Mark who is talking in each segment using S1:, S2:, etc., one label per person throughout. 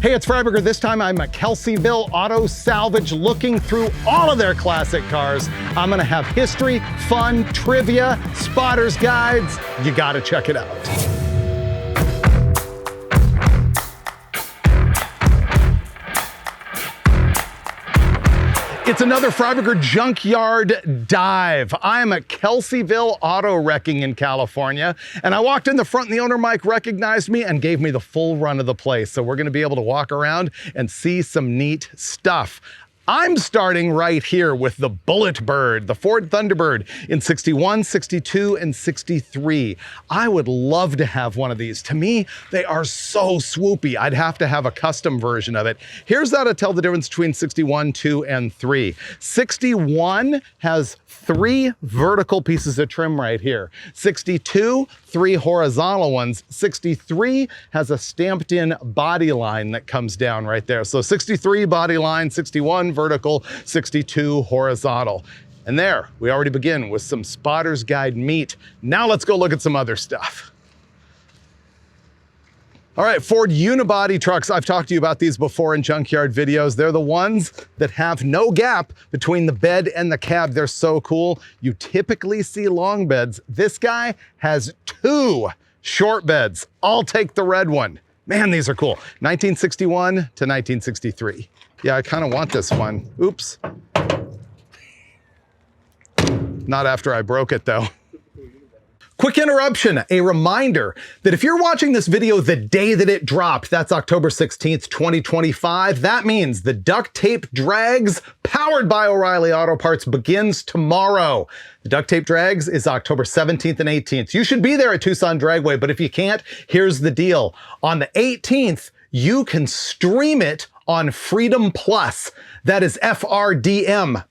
S1: Hey, it's Freiburger. This time I'm at Kelseyville Auto Salvage looking through all of their classic cars. I'm gonna have history, fun, trivia, spotters guides. You gotta check it out. It's another Freiburger junkyard dive. I'm at Kelseyville Auto Wrecking in California, and I walked in the front and the owner, Mike, recognized me and gave me the full run of the place. So we're gonna be able to walk around and see some neat stuff. I'm starting right here with the Bullet Bird, the Ford Thunderbird in 61, 62, and 63. I would love to have one of these. To me, they are so swoopy. I'd have to have a custom version of it. Here's how to tell the difference between 61, 2, and 3. 61 has 3 vertical pieces of trim right here. 62, 3 horizontal ones. 63 has a stamped in body line that comes down right there. So 63 body line, 61 vertical, 62 horizontal. And there, we already begin with some spotter's guide meat. Now let's go look at some other stuff. All right, Ford unibody trucks. I've talked to you about these before in junkyard videos. They're the ones that have no gap between the bed and the cab. They're so cool. You typically see long beds. This guy has 2 short beds. I'll take the red one. Man, these are cool. 1961 to 1963. Yeah, I kind of want this one. Oops. Not after I broke it though. Quick interruption, a reminder that if you're watching this video the day that it dropped, that's October 16th, 2025, that means the duct tape drags powered by O'Reilly Auto Parts begins tomorrow. The duct tape drags is October 17th and 18th. You should be there at TUCSON DRAGWAY, but if you can't, here's the deal. On the 18th, you can stream it on Freedom Plus. That is FRDMPLUS.com,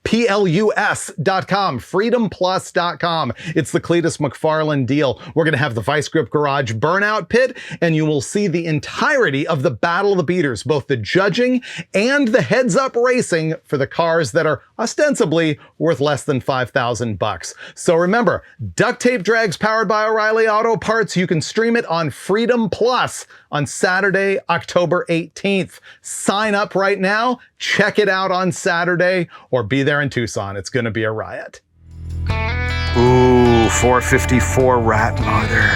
S1: freedomplus.com. It's the Cletus McFarland deal. We're gonna have the Vice Grip Garage burnout pit, and you will see the entirety of the Battle of the Beaters, both the judging and the heads-up racing for the cars that are ostensibly worth less than 5,000 bucks. So remember, duct tape drags powered by O'Reilly Auto Parts. You can stream it on Freedom Plus on Saturday, October 18th. Sign up right now, check it out on Saturday, or be there in Tucson. It's gonna be a riot.
S2: Ooh, 454 rat mother.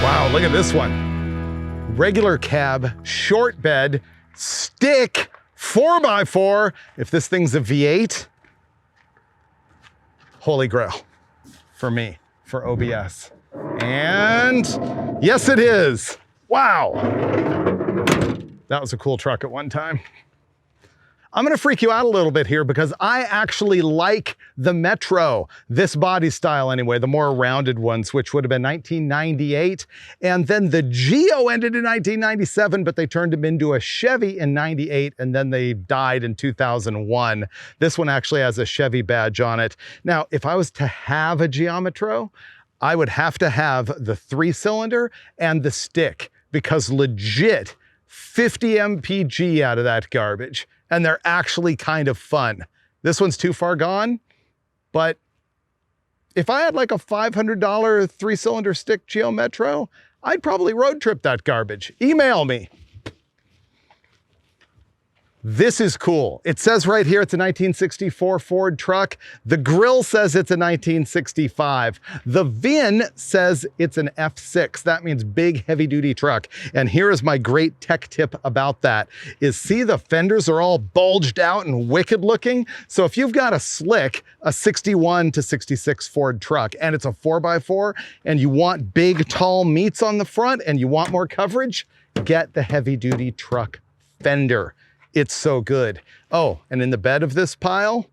S1: Wow, look at this one. Regular cab, short bed, stick, 4x4. If this thing's a V8, holy grail for me, for OBS. And yes, it is. Wow. That was a cool truck at one time. I'm gonna freak you out a little bit here because I actually like the Metro, this body style anyway, the more rounded ones, which would have been 1998. And then the Geo ended in 1997, but they turned him into a Chevy in 98, and then they died in 2001. This one actually has a Chevy badge on it. Now, if I was to have a Geometro, I would have to have the 3-cylinder and the stick, because legit 50 mpg out of that garbage. And they're actually kind of fun. This one's too far gone, but if I had like a $500 3-cylinder stick Geo Metro, I'd probably road trip that garbage. Email me. This is cool. It says right here it's a 1964 Ford truck. The grill says it's a 1965. The VIN says it's an F6. That means big, heavy-duty truck. And here is my great tech tip about that, is see the fenders are all bulged out and wicked looking? So if you've got a slick, a 61 to 66 Ford truck, and it's a 4x4, and you want big, tall meats on the front, and you want more coverage, get the heavy-duty truck fender. It's so good. Oh, and in the bed of this pile,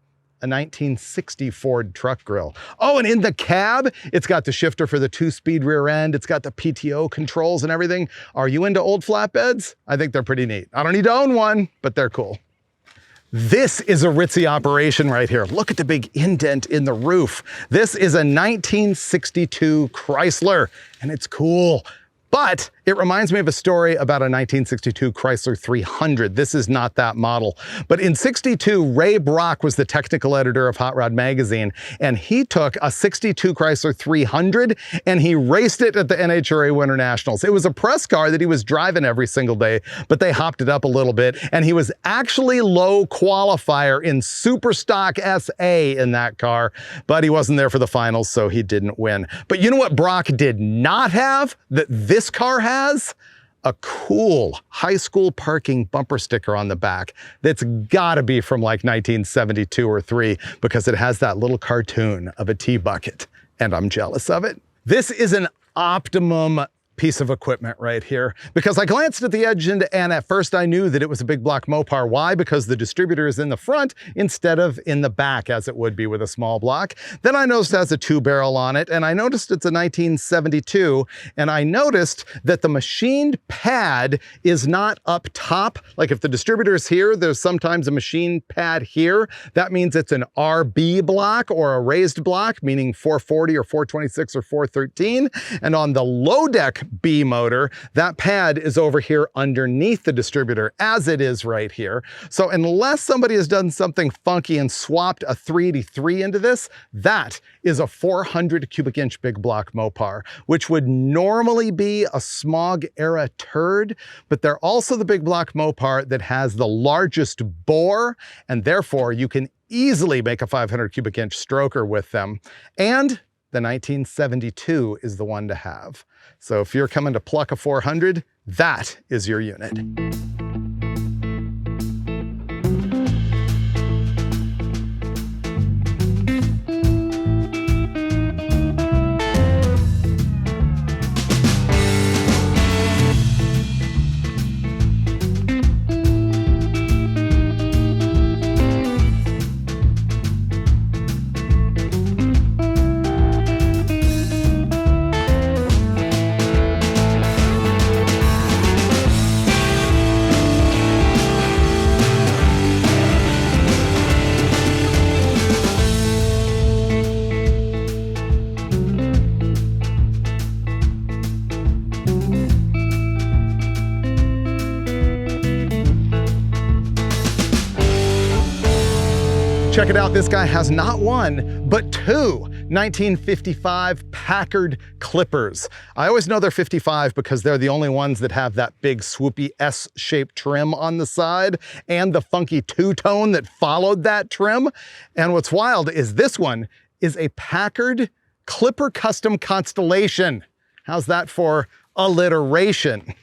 S1: a 1960 Ford truck grill. Oh, and in the cab, it's got the shifter for the 2-speed rear end. It's got the PTO controls and everything. Are you into old flatbeds? I think they're pretty neat. I don't need to own one, but they're cool. This is a ritzy operation right here. Look at the big indent in the roof. This is a 1962 Chrysler, and it's cool. But it reminds me of a story about a 1962 Chrysler 300. This is not that model. But in '62, Ray Brock was the technical editor of Hot Rod Magazine, and he took a '62 Chrysler 300 and he raced it at the NHRA Winter Nationals. It was a press car that he was driving every single day, but they hopped it up a little bit, and he was actually low qualifier in Super Stock SA in that car, but he wasn't there for the finals, so he didn't win. But you know what Brock did not have that this car has? A cool high school parking bumper sticker on the back that's gotta be from like 1972 or 3 because it has that little cartoon of a tea bucket, and I'm jealous of it. This is an optimum piece of equipment right here, because I glanced at the engine and at first I knew that it was a big block Mopar. Why? Because the distributor is in the front instead of in the back as it would be with a small block. Then I noticed it has a 2-barrel on it, and I noticed it's a 1972, and I noticed that the machined pad is not up top. Like if the distributor is here, there's sometimes a machine pad here. That means it's an RB block or a raised block, meaning 440 or 426 or 413. And on the low deck B motor, that pad is over here underneath the distributor, as it is right here. So unless somebody has done something funky and swapped a 383 into this, that is a 400 cubic inch big block Mopar, which would normally be a smog era turd, but they're also the big block Mopar that has the largest bore, and therefore you can easily make a 500 cubic inch stroker with them. And the 1972 is the one to have. So if you're coming to pluck a 400, that is your unit. Check it out, this guy has not one, but 2 1955 Packard Clippers. I always know they're 55 because they're the only ones that have that big swoopy S-shaped trim on the side and the funky two-tone that followed that trim. And what's wild is this one is a Packard Clipper Custom Constellation. How's that for alliteration?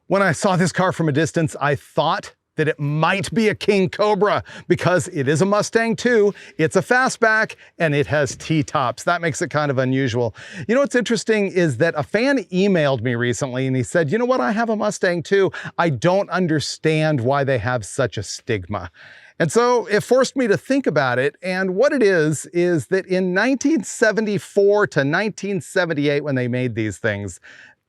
S1: When I saw this car from a distance, I thought that it might be a King Cobra because it is a Mustang too, it's a fastback, and it has T-tops. That makes it kind of unusual. You know what's interesting is that a fan emailed me recently and he said, you know what, I have a Mustang too. I don't understand why they have such a stigma. And so it forced me to think about it, and what it is that in 1974 to 1978 when they made these things,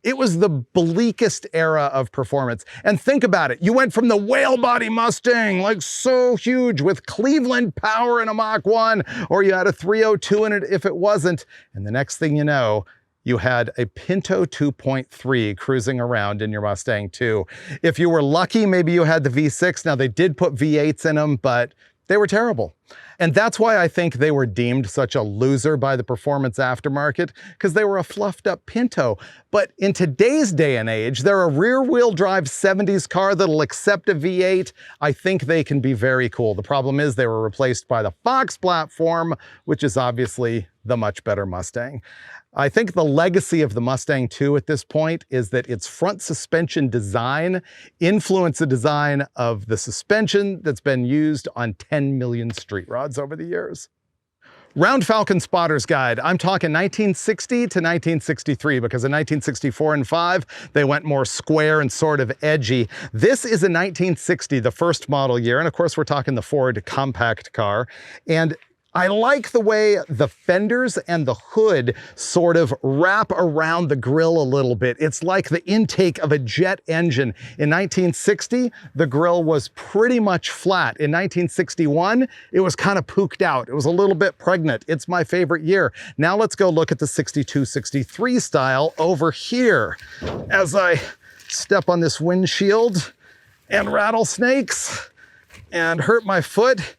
S1: it was the bleakest era of performance. And think about it. You went from the whale body Mustang, like so huge with Cleveland power in a Mach 1, or you had a 302 in it if it wasn't. And the next thing you know, you had a Pinto 2.3 cruising around in your Mustang 2. If you were lucky, maybe you had the V6. Now they did put V8s in them, but they were terrible. And that's why I think they were deemed such a loser by the performance aftermarket, because they were a fluffed up Pinto. But in today's day and age, they're a rear-wheel drive 70s car that'll accept a V8. I think they can be very cool. The problem is they were replaced by the Fox platform, which is obviously the much better Mustang. I think the legacy of the Mustang 2 at this point is that its front suspension design influenced the design of the suspension that's been used on 10 million street rods over the years. Round Falcon Spotter's Guide. I'm talking 1960 to 1963, because in 1964 and 5, they went more square and sort of edgy. This is a 1960, the first model year, and of course we're talking the Ford compact car. And I like the way the fenders and the hood sort of wrap around the grille a little bit. It's like the intake of a jet engine. In 1960, the grille was pretty much flat. In 1961, it was kind of pooked out. It was a little bit pregnant. It's my favorite year. Now let's go look at the 62, 63 style over here. As I step on this windshield and rattlesnakes and hurt my foot.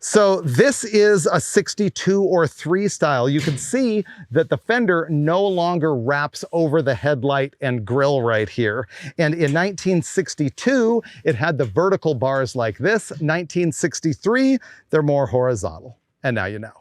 S1: So this is a 62 or 3 style. You can see that the fender no longer wraps over the headlight and grille right here. And in 1962, it had the vertical bars like this. 1963, they're more horizontal. And now you know.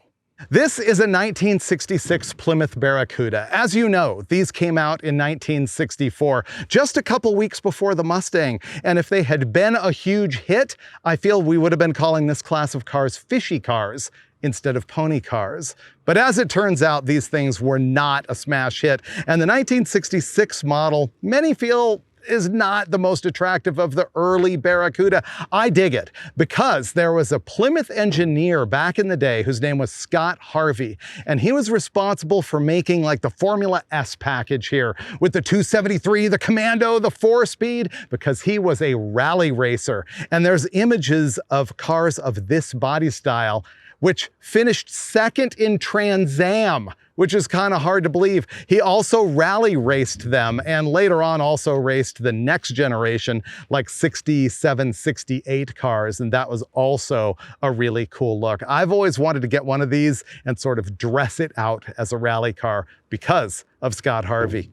S1: This is a 1966 Plymouth Barracuda. As you know, these came out in 1964, just a couple weeks before the Mustang. And if they had been a huge hit, I feel we would have been calling this class of cars fishy cars instead of pony cars. But as it turns out, these things were not a smash hit. And the 1966 model, many feel, is not the most attractive of the early Barracuda. I dig it because there was a Plymouth engineer back in the day whose name was Scott Harvey, and he was responsible for making like the Formula S package here with the 273, the Commando, the 4-speed, because he was a rally racer. And there's images of cars of this body style which finished second in Trans Am, which is kind of hard to believe. He also rally raced them, and later on also raced the next generation, like 67, 68 cars, and that was also a really cool look. I've always wanted to get one of these and sort of dress it out as a rally car because of Scott Harvey.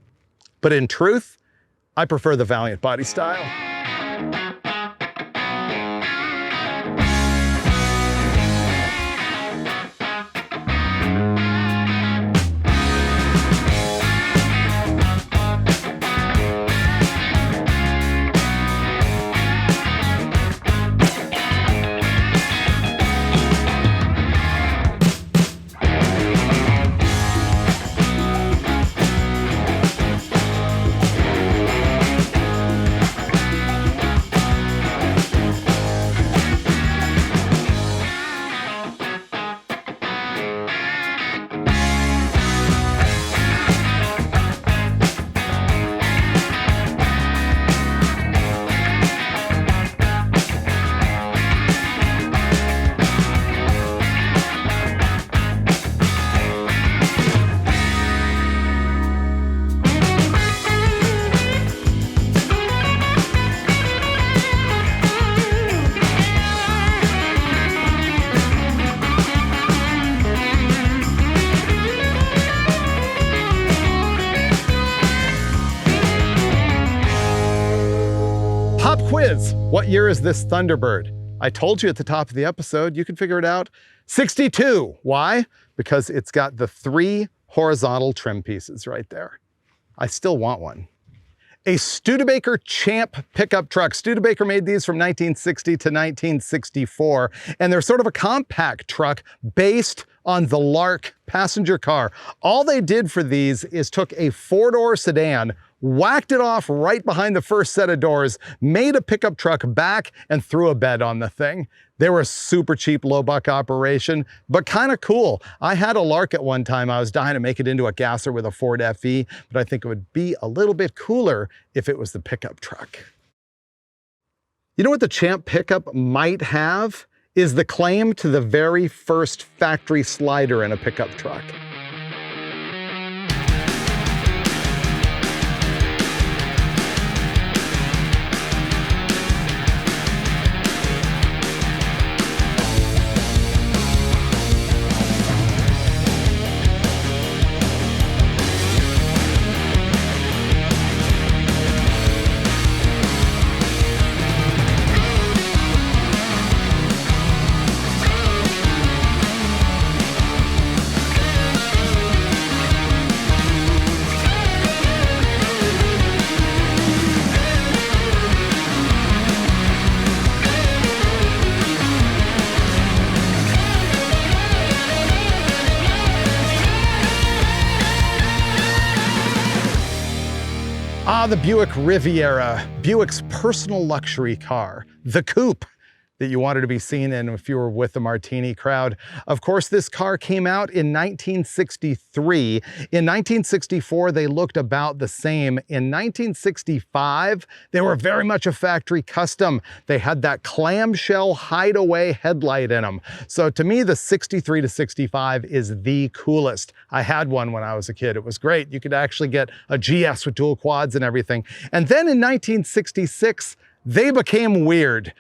S1: But in truth, I prefer the Valiant body style. Pop quiz. What year is this Thunderbird? I told you at the top of the episode, you can figure it out. 62. Why? Because it's got the 3 horizontal trim pieces right there. I still want one. A Studebaker Champ pickup truck. Studebaker made these from 1960 to 1964, and they're sort of a compact truck based on the Lark passenger car. All they did for these is took a 4-door sedan, whacked it off right behind the first set of doors, made a pickup truck back, and threw a bed on the thing. They were a super cheap, low-buck operation, but kind of cool. I had a Lark at one time. I was dying to make it into a gasser with a Ford FE, but I think it would be a little bit cooler if it was the pickup truck. You know what the Champ pickup might have? Is the claim to the very first factory slider in a pickup truck. Ah, the Buick Riviera, Buick's personal luxury car, the coupe that you wanted to be seen in if you were with the Martini crowd. Of course, this car came out in 1963. In 1964, they looked about the same. In 1965, they were very much a factory custom. They had that clamshell hideaway headlight in them. So to me, the 63 to 65 is the coolest. I had one when I was a kid. It was great. You could actually get a GS with dual quads and everything. And then in 1966, they became weird.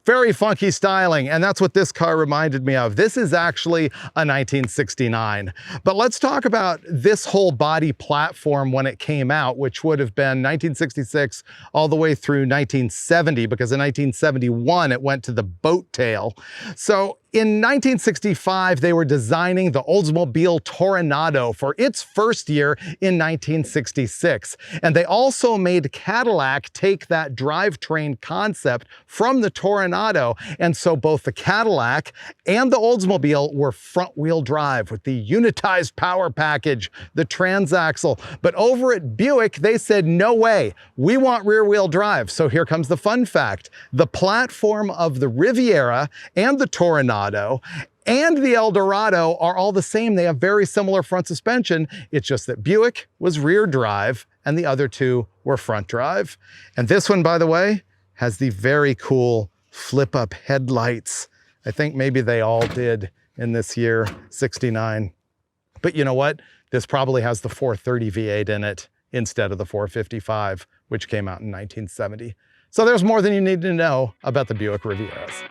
S1: Very funky styling, and that's what this car reminded me of. This is actually a 1969. But let's talk about this whole body platform when it came out, which would have been 1966 all the way through 1970, because in 1971 it went to the boat tail. So in 1965, they were designing the Oldsmobile Toronado for its first year in 1966. And they also made Cadillac take that drivetrain concept from the Toronado. And so both the Cadillac and the Oldsmobile were front-wheel drive with the unitized power package, the transaxle. But over at Buick, they said, no way, we want rear-wheel drive. So here comes the fun fact. The platform of the Riviera and the Toronado and the Eldorado are all the same. They have very similar front suspension. It's just that Buick was rear drive and the other two were front drive. And this one, by the way, has the very cool flip-up headlights. I think maybe they all did in this year, 69. But you know what? This probably has the 430 V8 in it instead of the 455, which came out in 1970. So there's more than you need to know about the Buick Rivieras.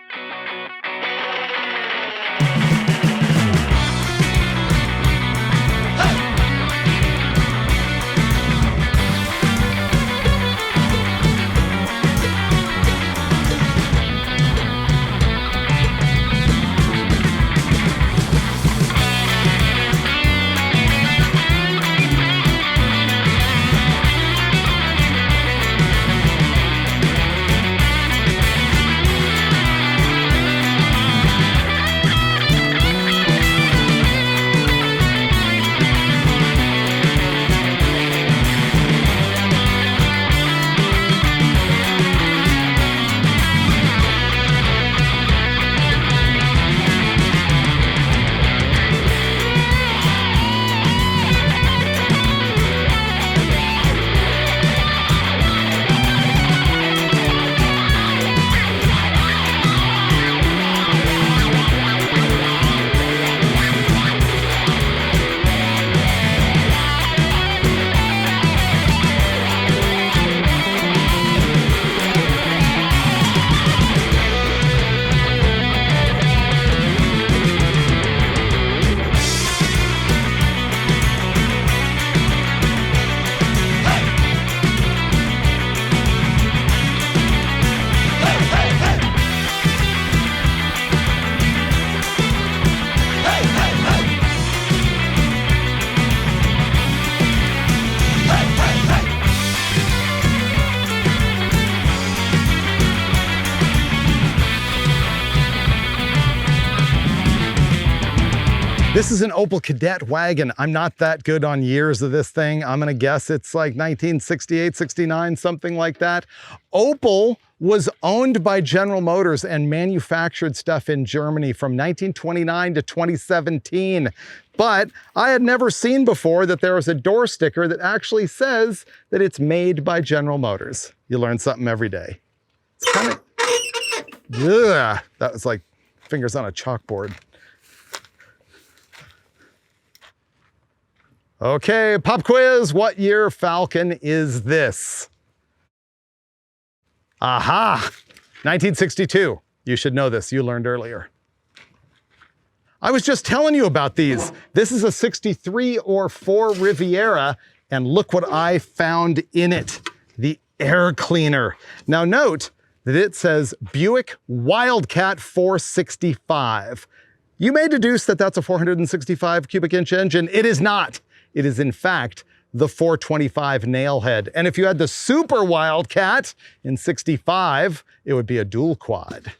S1: This is an Opel Kadett wagon. I'm not that good on years of this thing. I'm gonna guess it's like 1968, 69, something like that. Opel was owned by General Motors and manufactured stuff in Germany from 1929 to 2017. But I had never seen before that there was a door sticker that actually says that it's made by General Motors. You learn something every day. It's kind of, ugh, that was like fingers on a chalkboard. Okay, pop quiz. What year Falcon is this? Aha, 1962. You should know this, you learned earlier. I was just telling you about these. This is a 63 or 4 Riviera, and look what I found in it, the air cleaner. Now note that it says Buick Wildcat 465. You may deduce that that's a 465 cubic inch engine. It is not. It is in fact the 425 nailhead. And if you had the Super Wildcat in 65, it would be a dual quad.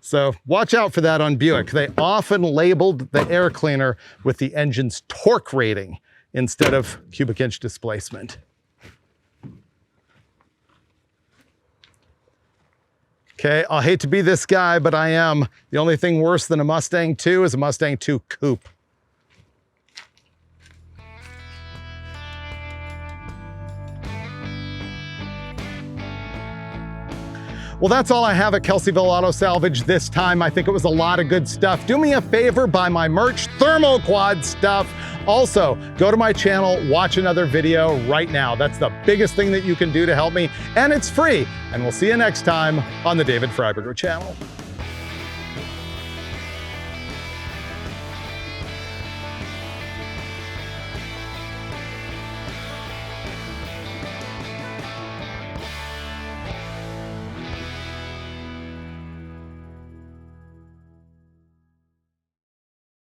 S1: So watch out for that on Buick. They often labeled the air cleaner with the engine's torque rating instead of cubic inch displacement. Okay, I'll hate to be this guy, but I am. The only thing worse than a Mustang 2 is a Mustang 2 Coupe. Well, that's all I have at Kelseyville Auto Salvage this time. I think it was a lot of good stuff. Do me a favor, buy my merch, Thermoquad stuff. Also, go to my channel, watch another video right now. That's the biggest thing that you can do to help me, and it's free. And we'll see you next time on the David Freiburger channel.